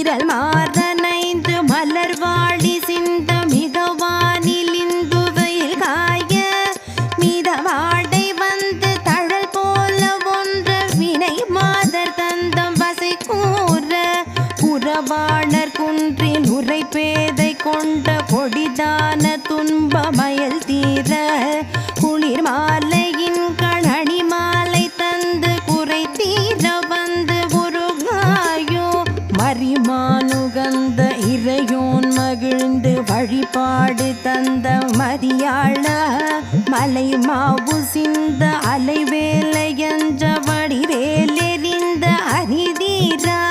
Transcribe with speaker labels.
Speaker 1: மீறல் மாதனைந்து மலர்வாடி சிந்த மிகவானில் இந்துவையில் காய மீதவாடை வந்து தழல் போல ஒன்ற வினை மாதர் தந்தம் வசை கூற புறவாணர் குன்றின் உரை பேதை கொண்ட கொடிதான துன்பமயல் தீர குளிர் மாலையின் கணனி மாலை தந்து குறை தீர வந்து உருகாயோ மரிமானுகந்த இறையோன் மகிழ்ந்து வழிபாடு தந்த மதியாள மலை மாவு சிந்த அலைவேலை என்ற வடிவேலெறிந்த அரிதீரா